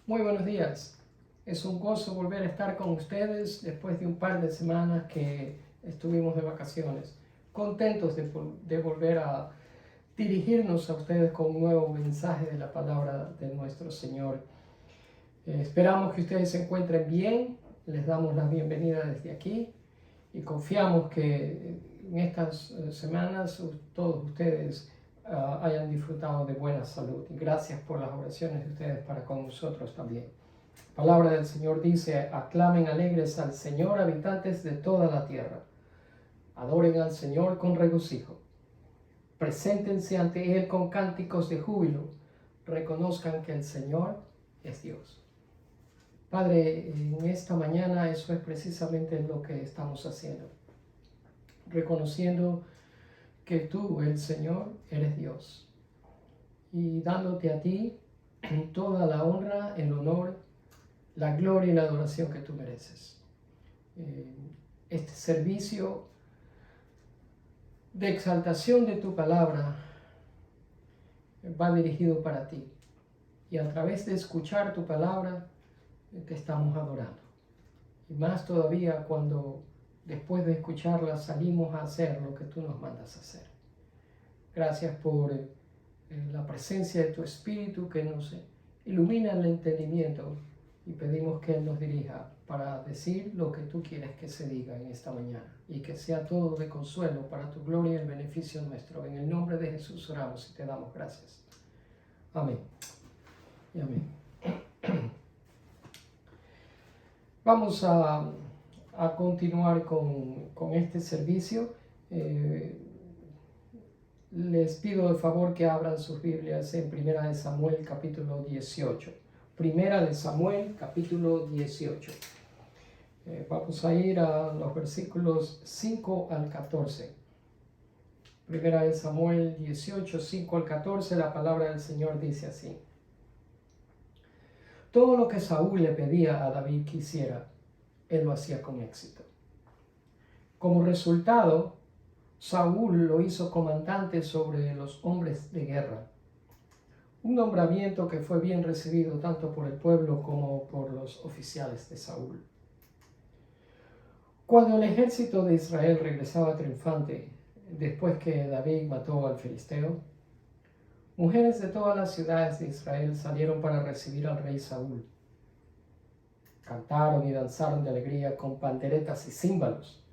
Muy buenos días. Es un gozo volver a estar con ustedes después de un par de semanas que estuvimos de vacaciones. Contentos de volver a dirigirnos a ustedes con un nuevo mensaje de la palabra de nuestro Señor. Esperamos que ustedes se encuentren bien. Les damos la bienvenida desde aquí y confiamos que en estas semanas todos ustedes hayan disfrutado de buena salud. Y gracias por las oraciones de ustedes para con nosotros también. La palabra del Señor dice: aclamen alegres al Señor, habitantes de toda la tierra. Adoren al Señor con regocijo. Preséntense ante Él con cánticos de júbilo. Reconozcan que el Señor es Dios. Padre, en esta mañana eso es precisamente lo que estamos haciendo. Reconociendo que tú, el Señor, eres Dios. Y dándote a ti toda la honra, el honor, la gloria y la adoración que tú mereces. Este servicio de exaltación de tu palabra va dirigido para ti. Y a través de escuchar tu palabra, te estamos adorando. Y más todavía cuando después de escucharla salimos a hacer lo que tú nos mandas a hacer. Gracias por la presencia de tu Espíritu que nos ilumina el entendimiento, y pedimos que Él nos dirija para decir lo que tú quieres que se diga en esta mañana, y que sea todo de consuelo para tu gloria y el beneficio nuestro. En el nombre de Jesús oramos y te damos gracias. Amén y amén. Vamos a continuar con este servicio. Les pido de favor que abran sus Biblias en Primera de Samuel capítulo 18. Primera de Samuel capítulo 18. Vamos a ir a los versículos 5 al 14. Primera de Samuel 18, 5 al 14, la palabra del Señor dice así: todo lo que Saúl le pedía a David que hiciera, él lo hacía con éxito. Como resultado, Saúl lo hizo comandante sobre los hombres de guerra, un nombramiento que fue bien recibido tanto por el pueblo como por los oficiales de Saúl. Cuando el ejército de Israel regresaba triunfante después que David mató al filisteo, mujeres de todas las ciudades de Israel salieron para recibir al rey Saúl. Cantaron y danzaron de alegría con panderetas y címbalos.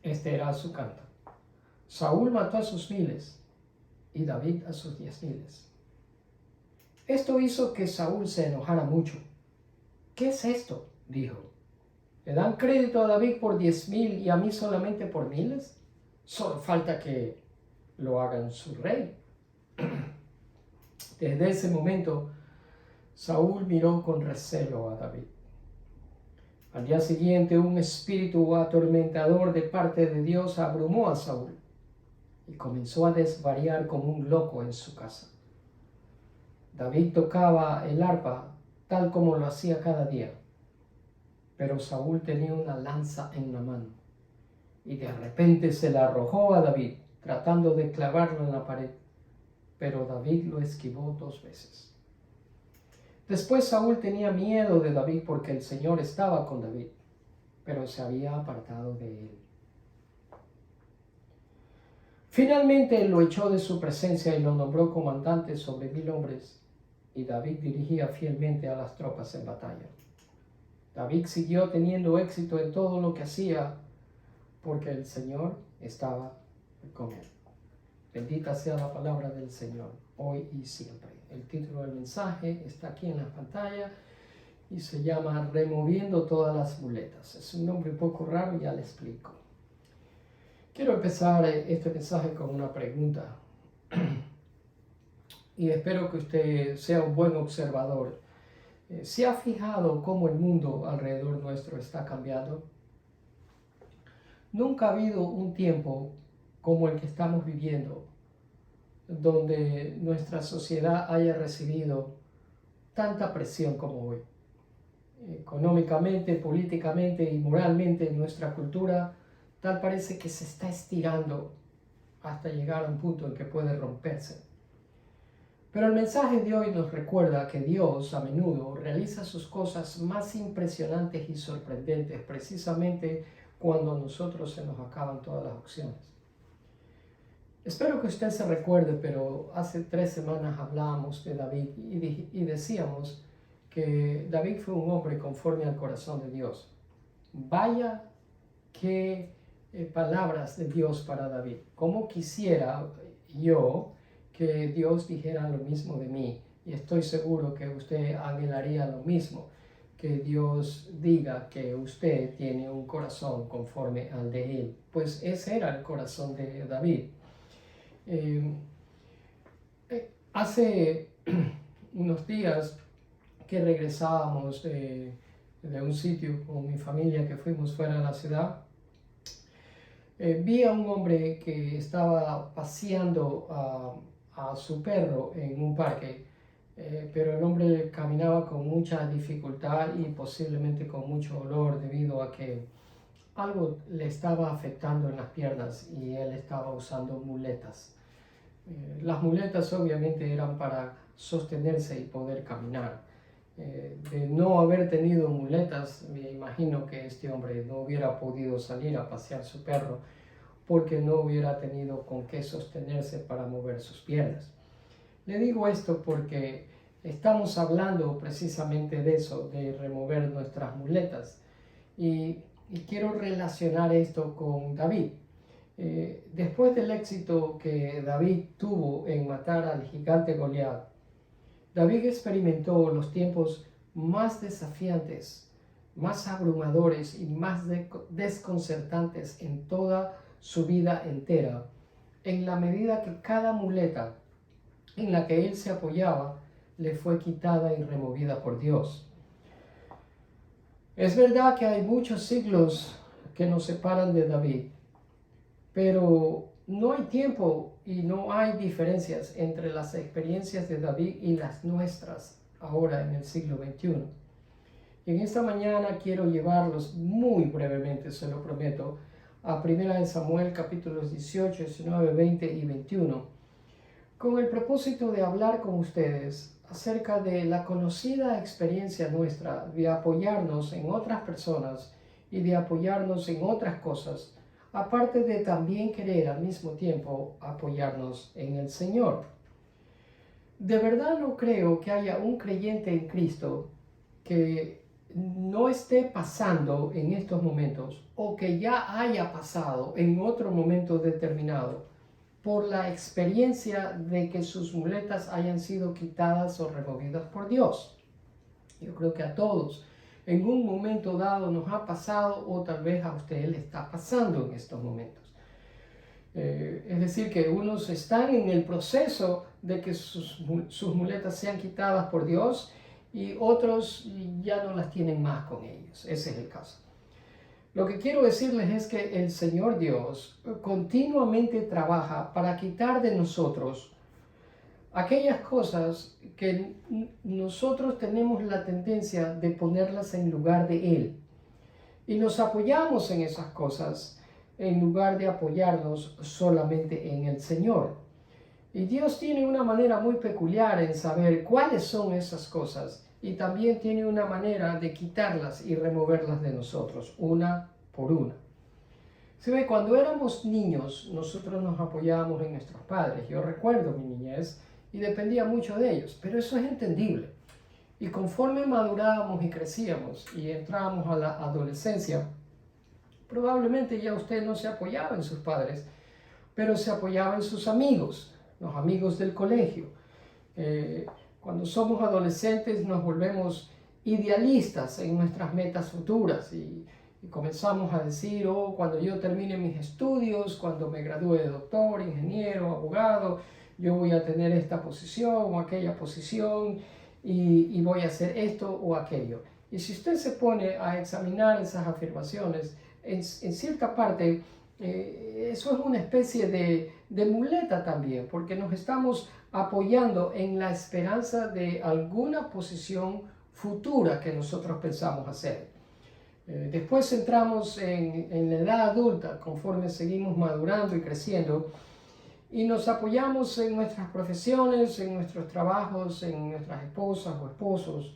Este era su canto: Saúl mató a sus 1000 y David a sus 10,000. Esto hizo que Saúl se enojara mucho. ¿Qué es esto?, dijo. ¿Le dan crédito a David por 10,000 y a mí solamente por 1000? Solo falta que lo hagan su rey. Desde ese momento, Saúl miró con recelo a David. Al día siguiente, un espíritu atormentador de parte de Dios abrumó a Saúl y comenzó a desvariar como un loco en su casa. David tocaba el arpa tal como lo hacía cada día, pero Saúl tenía una lanza en la mano y de repente se la arrojó a David, tratando de clavarla en la pared, pero David lo esquivó 2 veces. Después Saúl tenía miedo de David porque el Señor estaba con David, pero se había apartado de él. Finalmente lo echó de su presencia y lo nombró comandante sobre 1000 hombres, y David dirigía fielmente a las tropas en batalla. David siguió teniendo éxito en todo lo que hacía porque el Señor estaba con él. Bendita sea la palabra del Señor, hoy y siempre. El título del mensaje está aquí en la pantalla y se llama Removiendo todas las muletas. Es un nombre un poco raro, ya le explico. Quiero empezar este mensaje con una pregunta y espero que usted sea un buen observador. ¿Se ha fijado cómo el mundo alrededor nuestro está cambiando? Nunca ha habido un tiempo como el que estamos viviendo, donde nuestra sociedad haya recibido tanta presión como hoy. Económicamente, políticamente y moralmente, nuestra cultura tal parece que se está estirando hasta llegar a un punto en que puede romperse. Pero el mensaje de hoy nos recuerda que Dios a menudo realiza sus cosas más impresionantes y sorprendentes precisamente cuando a nosotros se nos acaban todas las opciones. Espero que usted se recuerde, pero hace 3 semanas hablábamos de David y decíamos que David fue un hombre conforme al corazón de Dios. Vaya qué palabras de Dios para David. Cómo quisiera yo que Dios dijera lo mismo de mí. Y estoy seguro que usted anhelaría lo mismo. Que Dios diga que usted tiene un corazón conforme al de Él. Pues ese era el corazón de David. Hace unos días que regresábamos de un sitio con mi familia que fuimos fuera de la ciudad, vi a un hombre que estaba paseando a su perro en un parque, pero el hombre caminaba con mucha dificultad y posiblemente con mucho dolor debido a que algo le estaba afectando en las piernas y él estaba usando muletas. Las muletas obviamente eran para sostenerse y poder caminar. De no haber tenido muletas, me imagino que este hombre no hubiera podido salir a pasear su perro porque no hubiera tenido con qué sostenerse para mover sus piernas. Le digo esto porque estamos hablando precisamente de eso, de remover nuestras muletas. Y quiero relacionar esto con David. Después del éxito que David tuvo en matar al gigante Goliat, David experimentó los tiempos más desafiantes, más abrumadores y más desconcertantes en toda su vida entera, en la medida que cada muleta en la que él se apoyaba le fue quitada y removida por Dios. Es verdad que hay muchos siglos que nos separan de David, pero no hay tiempo y no hay diferencias entre las experiencias de David y las nuestras ahora en el siglo XXI. Y en esta mañana quiero llevarlos muy brevemente, se lo prometo, a 1 Samuel capítulos 18, 19, 20 y 21, con el propósito de hablar con ustedes acerca de la conocida experiencia nuestra de apoyarnos en otras personas y de apoyarnos en otras cosas, aparte de también querer al mismo tiempo apoyarnos en el Señor. De verdad no creo que haya un creyente en Cristo que no esté pasando en estos momentos o que ya haya pasado en otro momento determinado por la experiencia de que sus muletas hayan sido quitadas o removidas por Dios. Yo creo que a todos en un momento dado nos ha pasado o tal vez a usted le está pasando en estos momentos. Es decir, que unos están en el proceso de que sus muletas sean quitadas por Dios y otros ya no las tienen más con ellos. Ese es el caso. Lo que quiero decirles es que el Señor Dios continuamente trabaja para quitar de nosotros aquellas cosas que nosotros tenemos la tendencia de ponerlas en lugar de Él. Y nos apoyamos en esas cosas en lugar de apoyarnos solamente en el Señor. Y Dios tiene una manera muy peculiar en saber cuáles son esas cosas y también tiene una manera de quitarlas y removerlas de nosotros, una por una. Se ve, cuando éramos niños, nosotros nos apoyábamos en nuestros padres. Yo recuerdo mi niñez y dependía mucho de ellos, pero eso es entendible. Y conforme madurábamos y crecíamos y entrábamos a la adolescencia, probablemente ya usted no se apoyaba en sus padres, pero se apoyaba en sus amigos, los amigos del colegio. Cuando somos adolescentes nos volvemos idealistas en nuestras metas futuras y comenzamos a decir, cuando yo termine mis estudios, cuando me gradúe de doctor, ingeniero, abogado, yo voy a tener esta posición o aquella posición y voy a hacer esto o aquello. Y si usted se pone a examinar esas afirmaciones, en cierta parte eso es una especie de muleta también, porque nos estamos apoyando en la esperanza de alguna posición futura que nosotros pensamos hacer. Después entramos en la edad adulta, conforme seguimos madurando y creciendo, y nos apoyamos en nuestras profesiones, en nuestros trabajos, en nuestras esposas o esposos.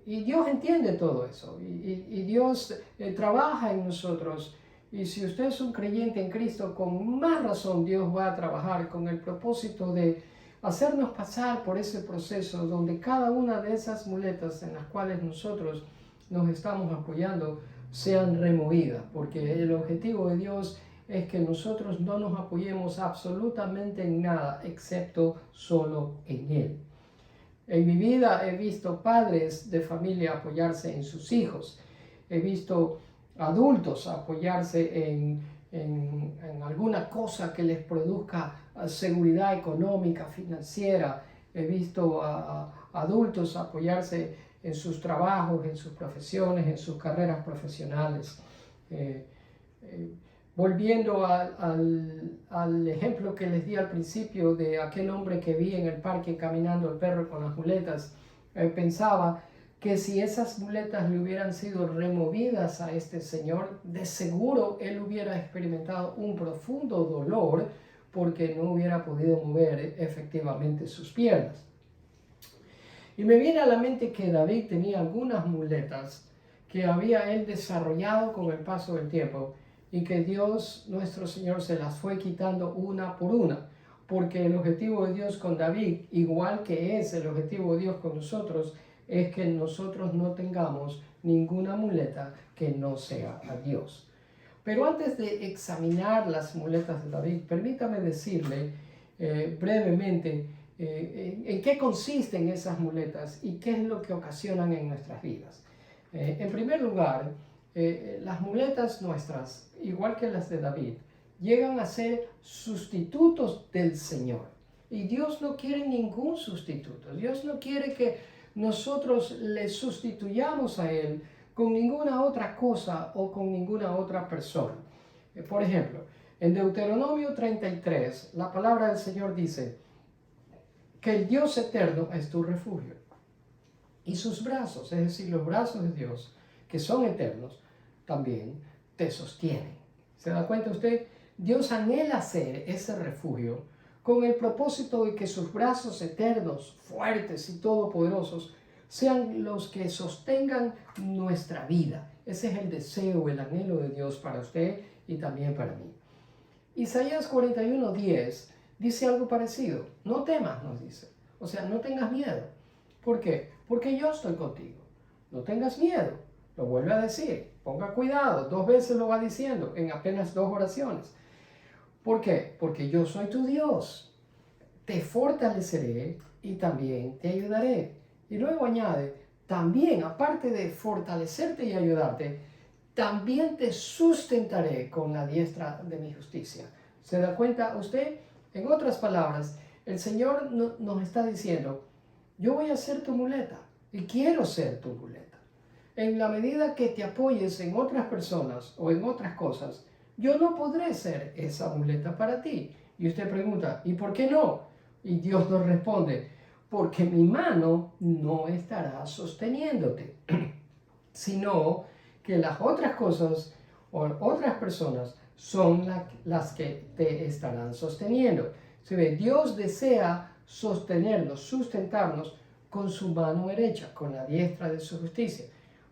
Y Dios entiende todo eso, y Dios trabaja en nosotros. Y si usted es un creyente en Cristo, con más razón Dios va a trabajar con el propósito de hacernos pasar por ese proceso donde cada una de esas muletas en las cuales nosotros nos estamos apoyando sean removidas, porque el objetivo de Dios es que nosotros no nos apoyemos absolutamente en nada excepto solo en Él. En mi vida he visto padres de familia apoyarse en sus hijos, he visto adultos apoyarse en alguna cosa que les produzca seguridad económica, financiera. He visto a adultos apoyarse en sus trabajos, en sus profesiones, en sus carreras profesionales. Volviendo al ejemplo que les di al principio de aquel hombre que vi en el parque caminando el perro con las muletas, pensaba que si esas muletas le hubieran sido removidas a este señor, de seguro él hubiera experimentado un profundo dolor porque no hubiera podido mover efectivamente sus piernas. Y me viene a la mente que David tenía algunas muletas que había él desarrollado con el paso del tiempo y que Dios, nuestro Señor, se las fue quitando una por una, porque el objetivo de Dios con David, igual que es el objetivo de Dios con nosotros, es que nosotros no tengamos ninguna muleta que no sea a Dios. Pero antes de examinar las muletas de David, permítame decirle brevemente en qué consisten esas muletas y qué es lo que ocasionan en nuestras vidas. En primer lugar, las muletas nuestras, igual que las de David, llegan a ser sustitutos del Señor. Y Dios no quiere ningún sustituto. Dios no quiere que nosotros le sustituyamos a Él con ninguna otra cosa o con ninguna otra persona. Por ejemplo, en Deuteronomio 33, la palabra del Señor dice que el Dios eterno es tu refugio. Y sus brazos, es decir, los brazos de Dios, que son eternos, también te sostienen. ¿Se da cuenta usted? Dios anhela ser ese refugio con el propósito de que sus brazos eternos, fuertes y todopoderosos sean los que sostengan nuestra vida. Ese es el deseo, el anhelo de Dios para usted y también para mí. Isaías 41:10 dice algo parecido. No temas, nos dice. O sea, no tengas miedo. ¿Por qué? Porque yo estoy contigo. No tengas miedo. Lo vuelve a decir. Ponga cuidado. 2 veces lo va diciendo en apenas 2 oraciones. ¿Por qué? Porque yo soy tu Dios. Te fortaleceré y también te ayudaré. Y luego añade, también, aparte de fortalecerte y ayudarte, también te sustentaré con la diestra de mi justicia. ¿Se da cuenta usted? En otras palabras, el Señor nos está diciendo, yo voy a ser tu muleta y quiero ser tu muleta. En la medida que te apoyes en otras personas o en otras cosas, yo no podré ser esa muleta para ti. Y usted pregunta, ¿y por qué no? Y Dios nos responde, porque mi mano no estará sosteniéndote, sino que las otras cosas o otras personas son las que te estarán sosteniendo. Se ve, Dios desea sostenernos, sustentarnos con su mano derecha, con la diestra de su justicia.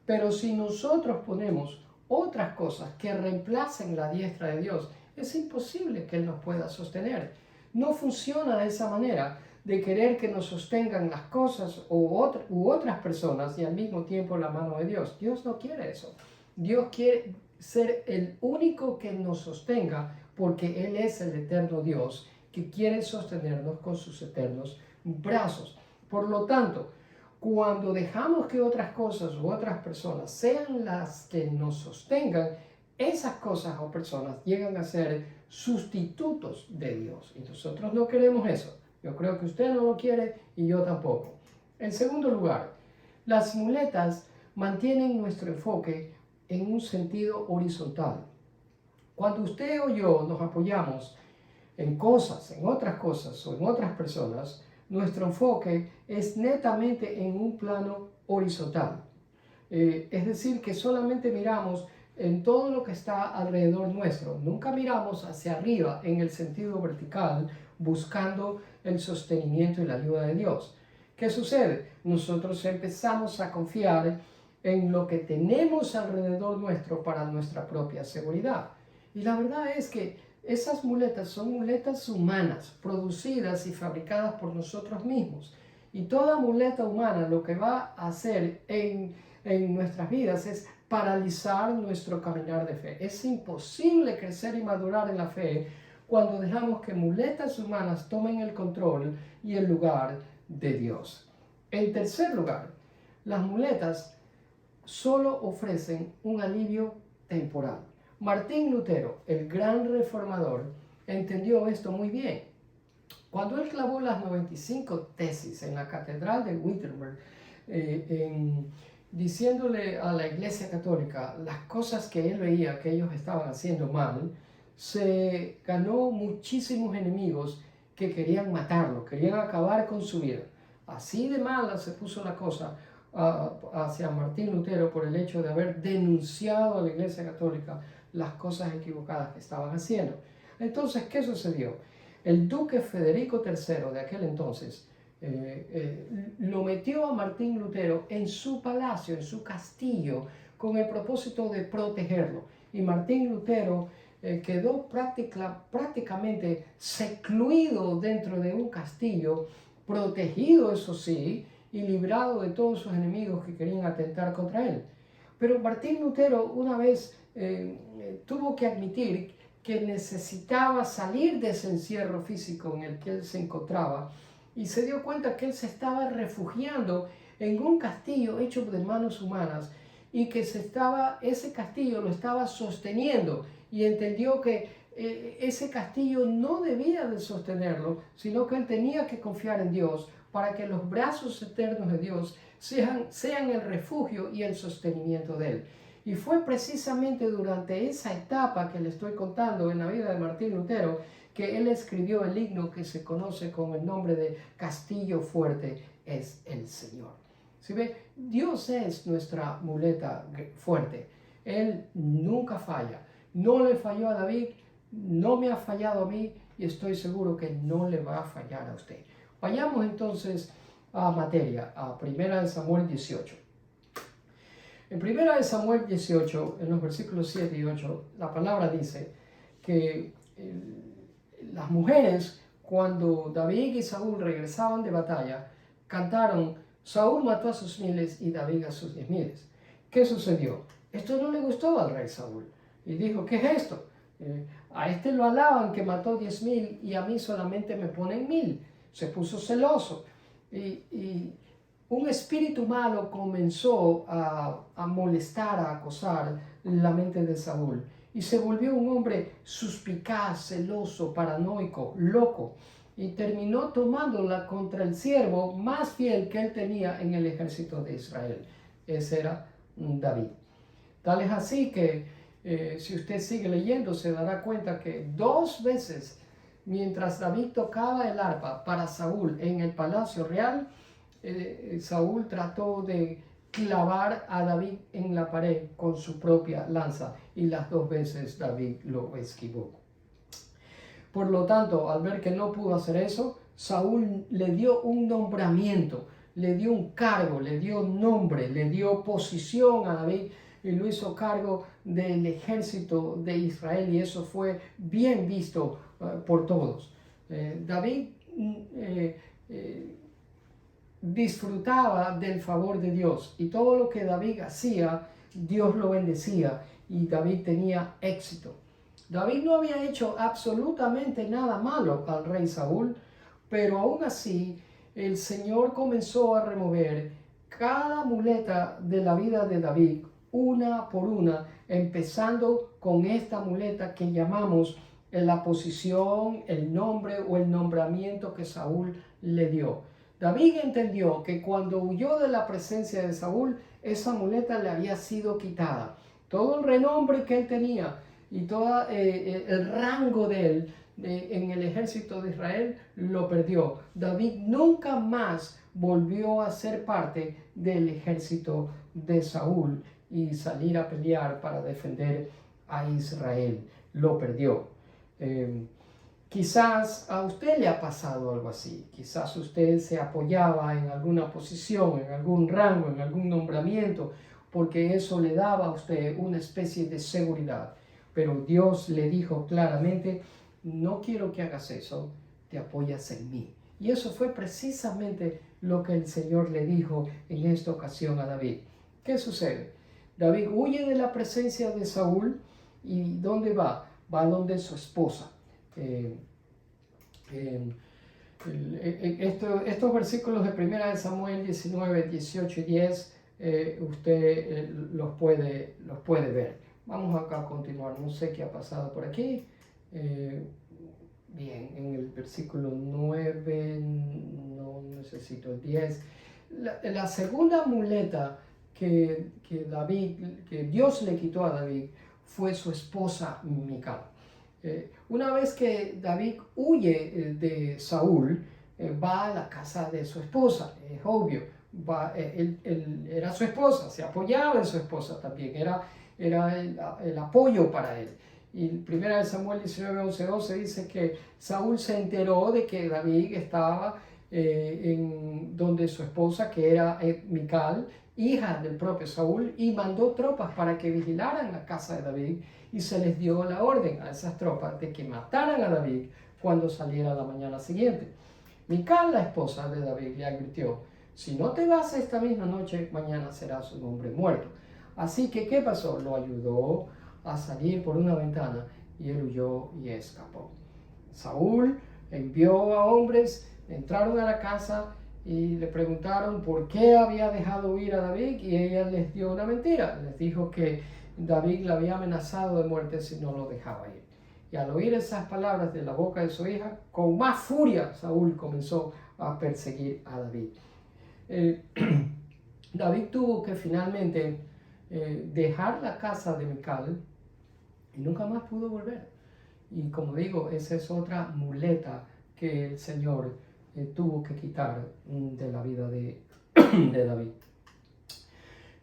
Pero si nosotros ponemos otras cosas que reemplacen la diestra de Dios, es imposible que Él nos pueda sostener. No funciona de esa manera de querer que nos sostengan las cosas u otras personas y al mismo tiempo la mano de Dios. Dios no quiere eso. Dios quiere ser el único que nos sostenga porque Él es el eterno Dios que quiere sostenernos con sus eternos brazos. Por lo tanto, cuando dejamos que otras cosas u otras personas sean las que nos sostengan, esas cosas o personas llegan a ser sustitutos de Dios. Y nosotros no queremos eso. Yo creo que usted no lo quiere y yo tampoco. En segundo lugar, las muletas mantienen nuestro enfoque en un sentido horizontal. Cuando usted o yo nos apoyamos en cosas, en otras cosas o en otras personas, nuestro enfoque es netamente en un plano horizontal. Es decir, que solamente miramos en todo lo que está alrededor nuestro. Nunca miramos hacia arriba en el sentido vertical buscando el sostenimiento y la ayuda de Dios. ¿Qué sucede? Nosotros empezamos a confiar en lo que tenemos alrededor nuestro para nuestra propia seguridad. Y la verdad es que esas muletas son muletas humanas, producidas y fabricadas por nosotros mismos. Y toda muleta humana lo que va a hacer en nuestras vidas es paralizar nuestro caminar de fe. Es imposible crecer y madurar en la fe cuando dejamos que muletas humanas tomen el control y el lugar de Dios. En tercer lugar, las muletas solo ofrecen un alivio temporal. Martín Lutero, el gran reformador, entendió esto muy bien. Cuando él clavó las 95 tesis en la catedral de Wittenberg, diciéndole a la Iglesia Católica las cosas que él veía que ellos estaban haciendo mal, se ganó muchísimos enemigos que querían matarlo, querían acabar con su vida. Así de mala se puso la cosa hacia Martín Lutero por el hecho de haber denunciado a la Iglesia Católica las cosas equivocadas que estaban haciendo. Entonces, ¿qué sucedió? El duque Federico III de aquel entonces lo metió a Martín Lutero en su palacio, en su castillo, con el propósito de protegerlo. Y Martín Lutero quedó prácticamente secluido dentro de un castillo, protegido, eso sí, y librado de todos sus enemigos que querían atentar contra él. Pero Martín Lutero una vez tuvo que admitir que necesitaba salir de ese encierro físico en el que él se encontraba, y se dio cuenta que él se estaba refugiando en un castillo hecho de manos humanas y que ese castillo lo estaba sosteniendo, y entendió que ese castillo no debía de sostenerlo, sino que él tenía que confiar en Dios para que los brazos eternos de Dios sean el refugio y el sostenimiento de él. Y fue precisamente durante esa etapa que le estoy contando en la vida de Martín Lutero que él escribió el himno que se conoce con el nombre de Castillo fuerte es el Señor. ¿Sí ve? Dios es nuestra muleta fuerte. Él nunca falla. No le falló a David, no me ha fallado a mí, y estoy seguro que no le va a fallar a usted. Vayamos entonces a materia, a 1 Samuel 18. En 1 Samuel 18, en los versículos 7 y 8, la palabra dice que las mujeres, cuando David y Saúl regresaban de batalla, cantaron: Saúl mató a sus miles y David a sus 10,000. ¿Qué sucedió? Esto no le gustó al rey Saúl y dijo: ¿qué es esto? A este lo alaban que mató 10,000 y a mí solamente me ponen 1,000. Se puso celoso y un espíritu malo comenzó a molestar, a acosar la mente de Saúl, y se volvió un hombre suspicaz, celoso, paranoico, loco, y terminó tomándola contra el siervo más fiel que él tenía en el ejército de Israel. Ese era David. Tal es así que si usted sigue leyendo se dará cuenta que 2 veces, mientras David tocaba el arpa para Saúl en el palacio real, Saúl trató de clavar a David en la pared con su propia lanza, y las 2 veces David lo esquivó. Por lo tanto, al ver que no pudo hacer eso, Saúl le dio un nombramiento, le dio un cargo, le dio nombre, le dio posición a David y lo hizo cargo del ejército de Israel, y eso fue bien visto por todos. David disfrutaba del favor de Dios, y todo lo que David hacía, Dios lo bendecía y David tenía éxito. David no había hecho absolutamente nada malo al rey Saúl, pero aún así el Señor comenzó a remover cada muleta de la vida de David una por una, empezando con esta muleta que llamamos la posición, el nombre o el nombramiento que Saúl le dio. David entendió que cuando huyó de la presencia de Saúl, esa muleta le había sido quitada. Todo el renombre que él tenía y todo el rango de él en el ejército de Israel lo perdió. David nunca más volvió a ser parte del ejército de Saúl, y salir a pelear para defender a Israel. Lo perdió. Quizás a usted le ha pasado algo así. Quizás usted se apoyaba en alguna posición, en algún rango, en algún nombramiento, porque eso le daba a usted una especie de seguridad. Pero Dios le dijo claramente, no quiero que hagas eso, te apoyas en mí. Y eso fue precisamente lo que el Señor le dijo en esta ocasión a David. ¿Qué sucede? David huye de la presencia de Saúl y ¿dónde va? Va donde su esposa. Estos versículos de 1 Samuel 19, 18 y 10 usted los puede ver. Vamos acá a continuar. No sé qué ha pasado por aquí. Bien, en el versículo 9, no necesito el 10. La segunda muleta que Dios le quitó a David fue su esposa Mical. Una vez que David huye de Saúl, va a la casa de su esposa, es obvio. Él era su esposa, se apoyaba en su esposa también, era el apoyo para él. Y 1 Samuel 19, 11, 12 dice que Saúl se enteró de que David estaba en donde su esposa, que era Mical, hija del propio Saúl, y mandó tropas para que vigilaran la casa de David, y se les dio la orden a esas tropas de que mataran a David cuando saliera la mañana siguiente. Mical, la esposa de David, le advirtió, si no te vas esta misma noche, mañana serás un hombre muerto. Así que, ¿qué pasó? Lo ayudó a salir por una ventana y él huyó y escapó. Saúl envió a hombres, entraron a la casa y le preguntaron por qué había dejado huir a David, y ella les dio una mentira. Les dijo que David le había amenazado de muerte si no lo dejaba ir. Y al oír esas palabras de la boca de su hija, con más furia Saúl comenzó a perseguir a David. David tuvo que finalmente dejar la casa de Mical y nunca más pudo volver. Y como digo, esa es otra muleta que el Señor tuvo que quitar de la vida de David.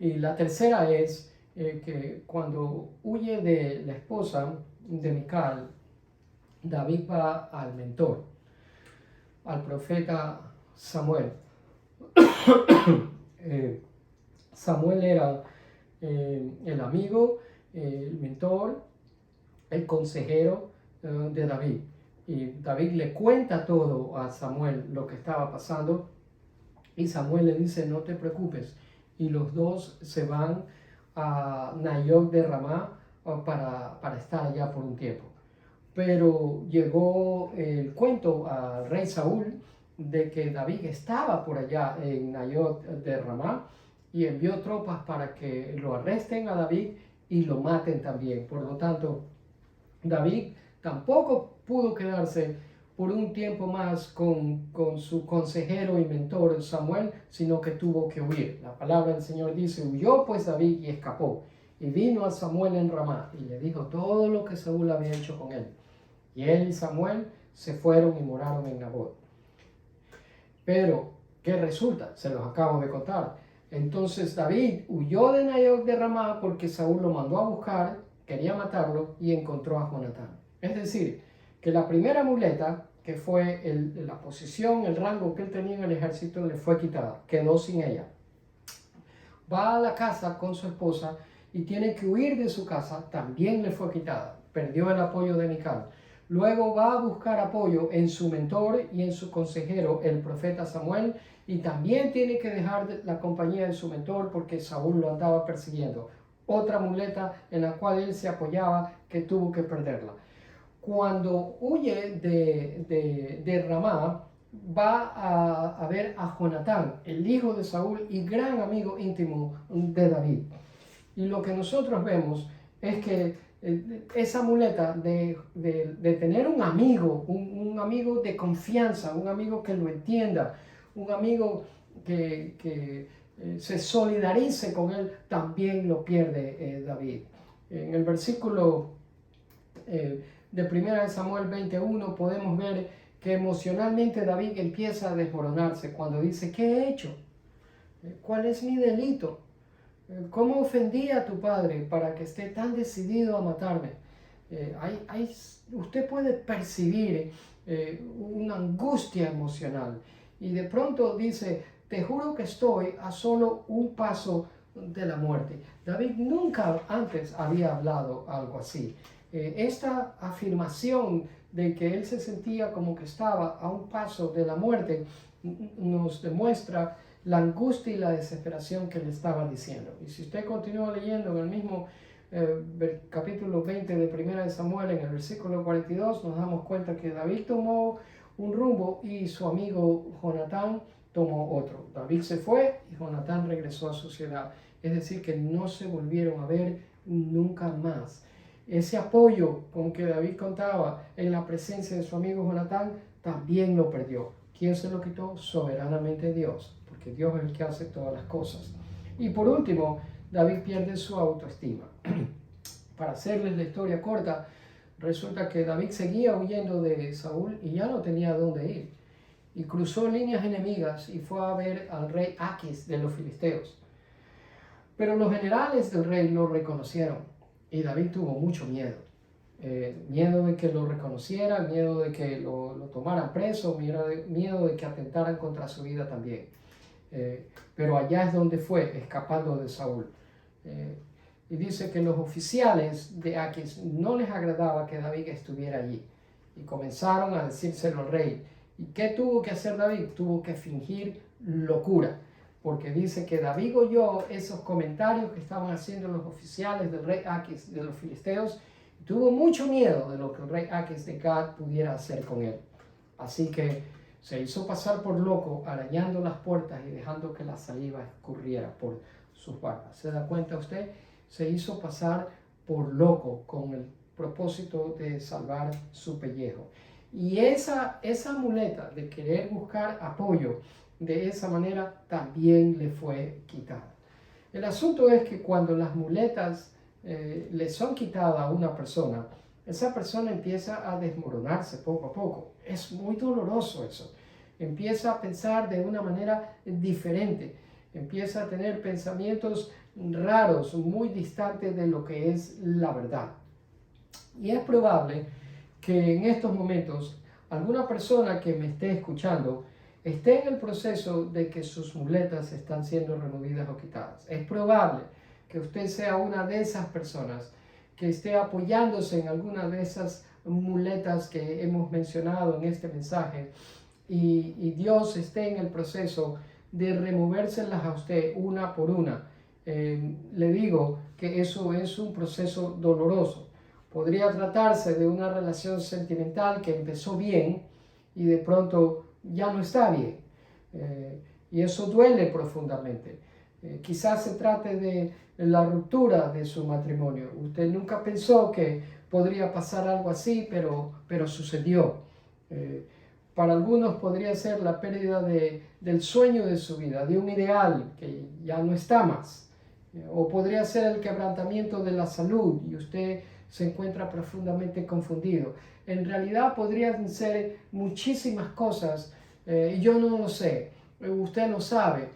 Y la tercera es que cuando huye de la esposa de Mical, David va al mentor, al profeta Samuel. Samuel era el amigo, el mentor, el consejero de David. Y David le cuenta todo a Samuel lo que estaba pasando, y Samuel le dice, no te preocupes. Y los dos se van a Nayot de Ramá para estar allá por un tiempo. Pero llegó el cuento al rey Saúl de que David estaba por allá en Nayot de Ramá, y envió tropas para que lo arresten a David y lo maten también. Por lo tanto, David tampoco pudo quedarse por un tiempo más con su consejero y mentor Samuel, sino que tuvo que huir. La palabra del Señor dice, huyó pues David y escapó, y vino a Samuel en Ramá, y le dijo todo lo que Saúl había hecho con él. Y él y Samuel se fueron y moraron en Nabot. Pero, ¿qué resulta? Se los acabo de contar. Entonces David huyó de Nayot de Ramá porque Saúl lo mandó a buscar, quería matarlo, y encontró a Jonatán. Es decir, que la primera muleta, que fue la posición, el rango que él tenía en el ejército, le fue quitada, quedó sin ella. Va a la casa con su esposa y tiene que huir de su casa, también le fue quitada, perdió el apoyo de Mical. Luego va a buscar apoyo en su mentor y en su consejero, el profeta Samuel, y también tiene que dejar la compañía de su mentor porque Saúl lo andaba persiguiendo. Otra muleta en la cual él se apoyaba, que tuvo que perderla. Cuando huye de Ramá, va a ver a Jonatán, el hijo de Saúl y gran amigo íntimo de David. Y lo que nosotros vemos es que esa muleta de tener un amigo, un amigo de confianza, un amigo que lo entienda, un amigo que se solidarice con él, también lo pierde David. En el versículo de 1 Samuel 21 podemos ver que emocionalmente David empieza a desmoronarse cuando dice, ¿qué he hecho? ¿Cuál es mi delito? ¿Cómo ofendí a tu padre para que esté tan decidido a matarme? Usted puede percibir una angustia emocional y de pronto dice, te juro que estoy a solo un paso de la muerte. David nunca antes había hablado algo así. Esta afirmación de que él se sentía como que estaba a un paso de la muerte nos demuestra la angustia y la desesperación que le estaba diciendo. Y si usted continúa leyendo en el mismo capítulo 20 de 1 de Samuel, en el versículo 42, nos damos cuenta que David tomó un rumbo y su amigo Jonatán tomó otro. David se fue y Jonatán regresó a su ciudad. Es decir, que no se volvieron a ver nunca más. Ese apoyo con que David contaba en la presencia de su amigo Jonatán también lo perdió. ¿Quién se lo quitó? Soberanamente Dios, porque Dios es el que hace todas las cosas. Y por último, David pierde su autoestima. Para hacerles la historia corta, resulta que David seguía huyendo de Saúl y ya no tenía dónde ir. Y cruzó líneas enemigas y fue a ver al rey Aquis de los filisteos. Pero los generales del rey lo reconocieron y David tuvo mucho miedo. Miedo de que lo reconocieran, miedo de que lo tomaran preso, miedo de que atentaran contra su vida también. Pero allá es donde fue, escapando de Saúl. Y dice que los oficiales de Aquis no les agradaba que David estuviera allí. Y comenzaron a decírselo al rey. ¿Y qué tuvo que hacer David? Tuvo que fingir locura. Porque dice que David oyó esos comentarios que estaban haciendo los oficiales del rey Aquis de los filisteos. Y tuvo mucho miedo de lo que el rey Aquis de Gat pudiera hacer con él. Así que se hizo pasar por loco, arañando las puertas y dejando que la saliva escurriera por sus barbas. ¿Se da cuenta usted? Se hizo pasar por loco con el propósito de salvar su pellejo. Y esa muleta de querer buscar apoyo de esa manera también le fue quitada. El asunto es que cuando las muletas le son quitadas a una persona, esa persona empieza a desmoronarse poco a poco. Es muy doloroso eso. Empieza a pensar de una manera diferente. Empieza a tener pensamientos raros, muy distantes de lo que es la verdad. Y es probable que en estos momentos alguna persona que me esté escuchando esté en el proceso de que sus muletas están siendo removidas o quitadas. Es probable que usted sea una de esas personas que esté apoyándose en alguna de esas muletas que hemos mencionado en este mensaje y Dios esté en el proceso de removérselas a usted una por una. Le digo que eso es un proceso doloroso. Podría tratarse de una relación sentimental que empezó bien y de pronto ya no está bien. Y eso duele profundamente. Quizás se trate de la ruptura de su matrimonio. Usted nunca pensó que podría pasar algo así, pero sucedió. Para algunos podría ser la pérdida del sueño de su vida, de un ideal que ya no está más. O podría ser el quebrantamiento de la salud y usted se encuentra profundamente confundido. En realidad podrían ser muchísimas cosas y yo no lo sé, usted lo sabe,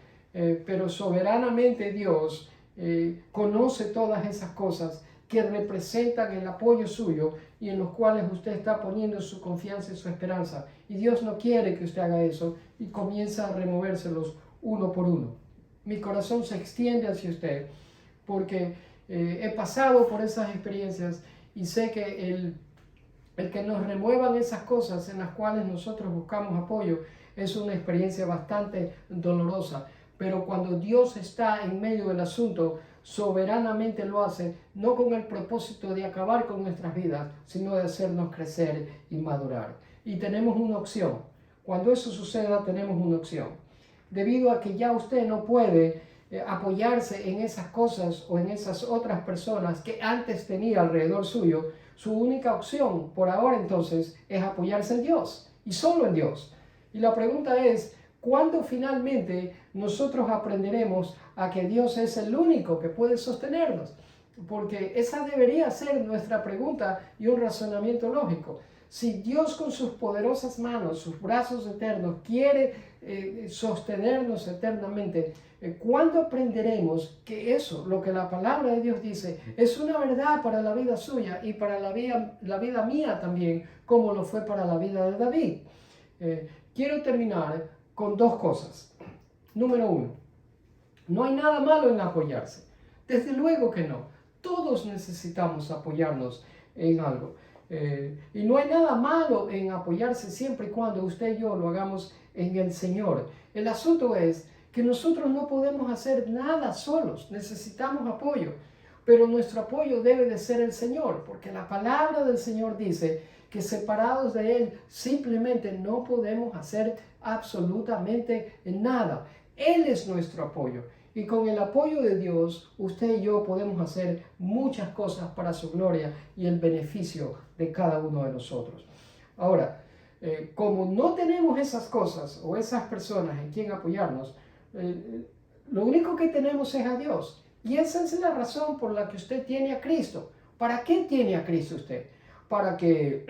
pero soberanamente Dios conoce todas esas cosas que representan el apoyo suyo y en los cuales usted está poniendo su confianza y su esperanza. Y Dios no quiere que usted haga eso y comienza a removérselos uno por uno. Mi corazón se extiende hacia usted porque he pasado por esas experiencias y sé que el que nos remuevan esas cosas en las cuales nosotros buscamos apoyo es una experiencia bastante dolorosa. Pero cuando Dios está en medio del asunto, soberanamente lo hace, no con el propósito de acabar con nuestras vidas, sino de hacernos crecer y madurar. Y tenemos una opción. Cuando eso suceda, tenemos una opción. Debido a que ya usted no puede apoyarse en esas cosas o en esas otras personas que antes tenía alrededor suyo, su única opción por ahora entonces es apoyarse en Dios y solo en Dios. Y la pregunta es, ¿cuándo finalmente nosotros aprenderemos a que Dios es el único que puede sostenernos? Porque esa debería ser nuestra pregunta y un razonamiento lógico. Si Dios con sus poderosas manos, sus brazos eternos, quiere sostenernos eternamente, ¿cuándo aprenderemos que eso, lo que la palabra de Dios dice, es una verdad para la vida suya y para la vida mía también, como lo fue para la vida de David? Quiero terminar con dos cosas. Número uno, no hay nada malo en apoyarse. Desde luego que no. Todos necesitamos apoyarnos en algo. Y no hay nada malo en apoyarse siempre y cuando usted y yo lo hagamos en el Señor. El asunto es que nosotros no podemos hacer nada solos. Necesitamos apoyo. Pero nuestro apoyo debe de ser el Señor, porque la palabra del Señor dice que separados de Él simplemente no podemos hacer absolutamente nada. Él es nuestro apoyo. Y con el apoyo de Dios, usted y yo podemos hacer muchas cosas para su gloria y el beneficio de cada uno de nosotros. Ahora, como no tenemos esas cosas o esas personas en quien apoyarnos, lo único que tenemos es a Dios. Y esa es la razón por la que usted tiene a Cristo. ¿Para qué tiene a Cristo usted? Para que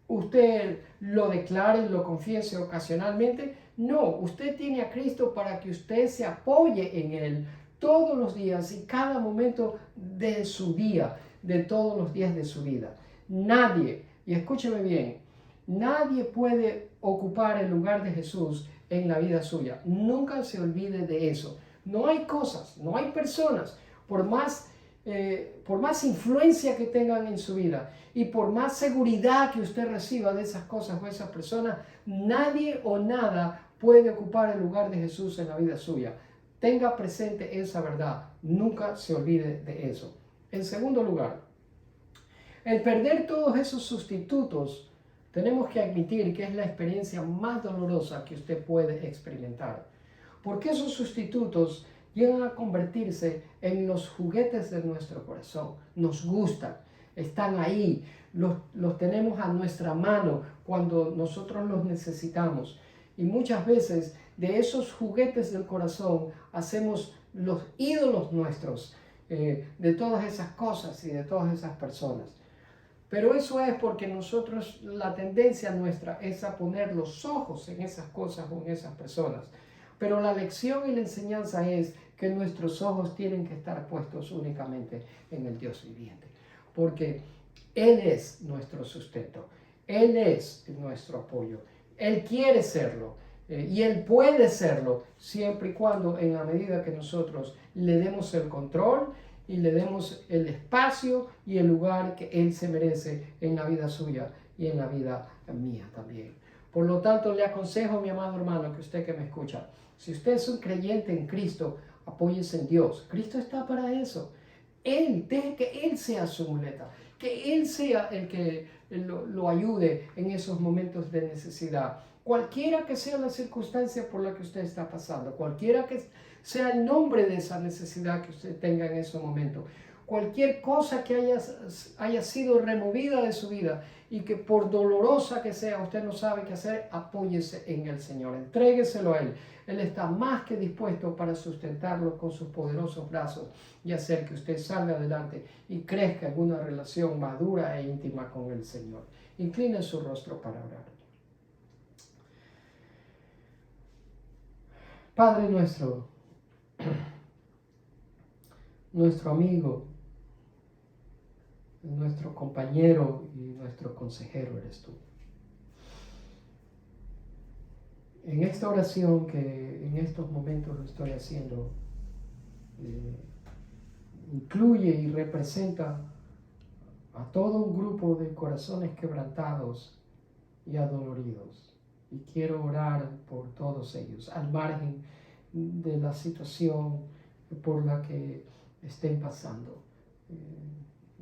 usted lo declare y lo confiese ocasionalmente. No, usted tiene a Cristo para que usted se apoye en Él todos los días y cada momento de su día, de todos los días de su vida. Nadie, y escúcheme bien, nadie puede ocupar el lugar de Jesús en la vida suya. Nunca se olvide de eso. No hay cosas, no hay personas, por más influencia que tengan en su vida y por más seguridad que usted reciba de esas cosas o esas personas, nadie o nada puede ocupar el lugar de Jesús en la vida suya. Tenga presente esa verdad, nunca se olvide de eso. En segundo lugar, el perder todos esos sustitutos, tenemos que admitir que es la experiencia más dolorosa que usted puede experimentar. Porque esos sustitutos llegan a convertirse en los juguetes de nuestro corazón. Nos gustan, están ahí, los tenemos a nuestra mano cuando nosotros los necesitamos. Y muchas veces de esos juguetes del corazón hacemos los ídolos nuestros, de todas esas cosas y de todas esas personas. Pero eso es porque nosotros, la tendencia nuestra es a poner los ojos en esas cosas o en esas personas. Pero la lección y la enseñanza es que nuestros ojos tienen que estar puestos únicamente en el Dios viviente. Porque Él es nuestro sustento. Él es nuestro apoyo. Él quiere serlo. Y Él puede serlo siempre y cuando, en la medida que nosotros le demos el control y le demos el espacio y el lugar que Él se merece en la vida suya y en la vida mía también. Por lo tanto, le aconsejo, mi amado hermano, que usted que me escucha, si usted es un creyente en Cristo, apóyese en Dios. Cristo está para eso. Él, deje que Él sea su muleta, que Él sea el que lo ayude en esos momentos de necesidad. Cualquiera que sea la circunstancia por la que usted está pasando, cualquiera que sea el nombre de esa necesidad que usted tenga en ese momento, cualquier cosa que haya sido removida de su vida y que por dolorosa que sea usted no sabe qué hacer, apóyese en el Señor, entrégueselo a Él. Él está más que dispuesto para sustentarlo con sus poderosos brazos y hacer que usted salga adelante y crezca en una relación madura e íntima con el Señor. Incline su rostro para orar. Padre nuestro, nuestro amigo, nuestro compañero y nuestro consejero eres tú. En esta oración que en estos momentos lo estoy haciendo, incluye y representa a todo un grupo de corazones quebrantados y adoloridos. Y quiero orar por todos ellos, al margen de la situación por la que estén pasando.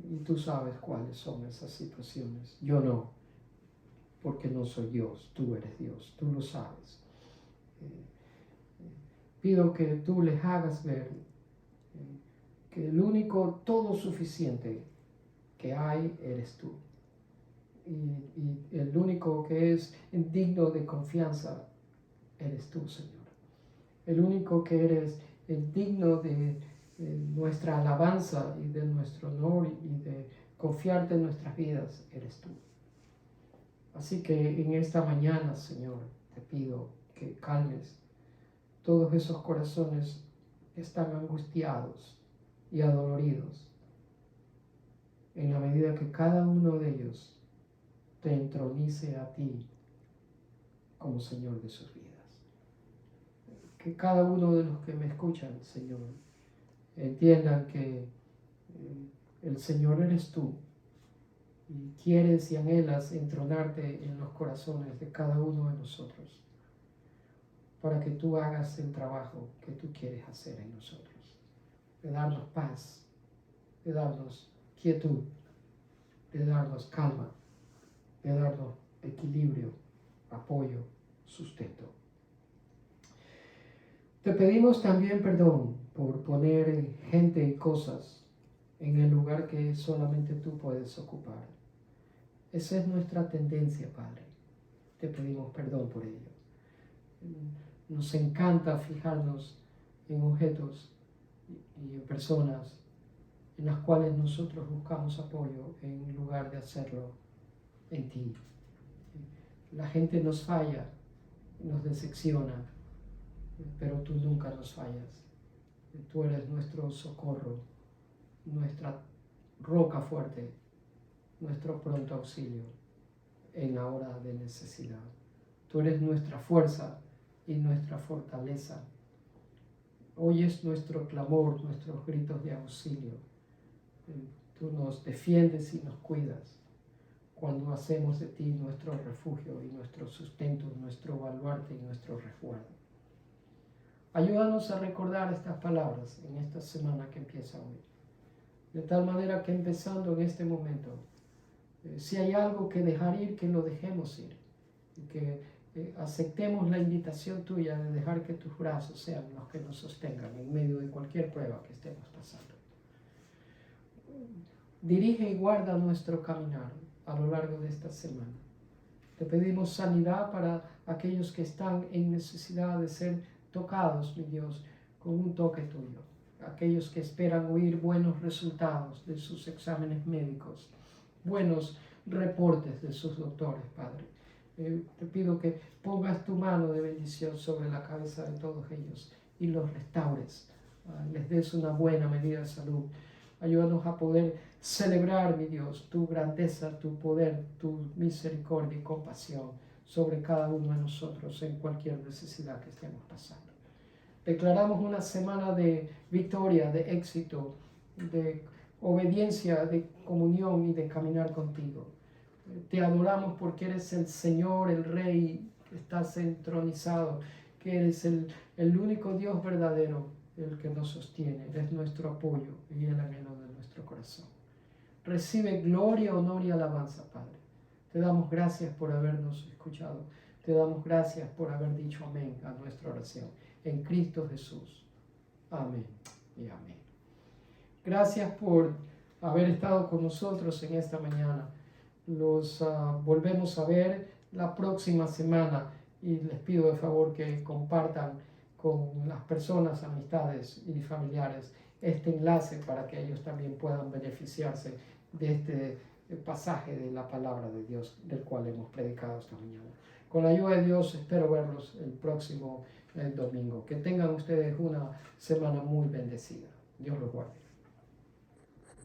Y tú sabes cuáles son esas situaciones. Yo no, porque no soy Dios, tú eres Dios, tú lo sabes. Pido que tú les hagas ver que el único todo suficiente que hay eres tú. Y el único que es digno de confianza eres tú, Señor. El único que eres digno de nuestra alabanza y de nuestro honor y de confiarte en nuestras vidas eres tú. Así que en esta mañana, Señor, te pido que calmes todos esos corazones que están angustiados y adoloridos, en la medida que cada uno de ellos te entronice a ti como Señor de sus vidas. Que cada uno de los que me escuchan, Señor, entiendan que el Señor eres tú y quieres y anhelas entronarte en los corazones de cada uno de nosotros para que tú hagas el trabajo que tú quieres hacer en nosotros, de darnos paz, de darnos quietud, de darnos calma, de darnos equilibrio, apoyo, sustento. Te pedimos también perdón por poner gente y cosas en el lugar que solamente tú puedes ocupar. Esa es nuestra tendencia, Padre. Te pedimos perdón por ello. Nos encanta fijarnos en objetos y en personas en las cuales nosotros buscamos apoyo en lugar de hacerlo en ti. La gente nos falla, nos decepciona, pero tú nunca nos fallas. Tú eres nuestro socorro, nuestra roca fuerte, nuestro pronto auxilio en la hora de necesidad. Tú eres nuestra fuerza y nuestra fortaleza. Oyes nuestro clamor, nuestros gritos de auxilio. Tú nos defiendes y nos cuidas cuando hacemos de ti nuestro refugio y nuestro sustento, nuestro baluarte y nuestro resguardo. Ayúdanos a recordar estas palabras en esta semana que empieza hoy. De tal manera que empezando en este momento, si hay algo que dejar ir, que lo dejemos ir. Y que aceptemos la invitación tuya de dejar que tus brazos sean los que nos sostengan en medio de cualquier prueba que estemos pasando. Dirige y guarda nuestro caminar a lo largo de esta semana. Te pedimos sanidad para aquellos que están en necesidad de ser tocados, mi Dios, con un toque tuyo. Aquellos que esperan oír buenos resultados de sus exámenes médicos, buenos reportes de sus doctores, Padre. Te pido que pongas tu mano de bendición sobre la cabeza de todos ellos y los restaures, les des una buena medida de salud. Ayúdanos a poder celebrar, mi Dios, tu grandeza, tu poder, tu misericordia y compasión sobre cada uno de nosotros en cualquier necesidad que estemos pasando. Declaramos una semana de victoria, de éxito, de obediencia, de comunión y de caminar contigo. Te adoramos porque eres el Señor, el Rey, que estás entronizado, que eres el único Dios verdadero, el que nos sostiene, eres nuestro apoyo y el anhelo de nuestro corazón. Recibe gloria, honor y alabanza, Padre. Te damos gracias por habernos escuchado. Te damos gracias por haber dicho amén a nuestra oración. En Cristo Jesús. Amén y amén. Gracias por haber estado con nosotros en esta mañana. Los volvemos a ver la próxima semana y les pido de favor que compartan con las personas, amistades y familiares este enlace para que ellos también puedan beneficiarse de este pasaje de la palabra de Dios del cual hemos predicado esta mañana. Con la ayuda de Dios espero verlos el próximo domingo. Que tengan ustedes una semana muy bendecida. Dios los guarde.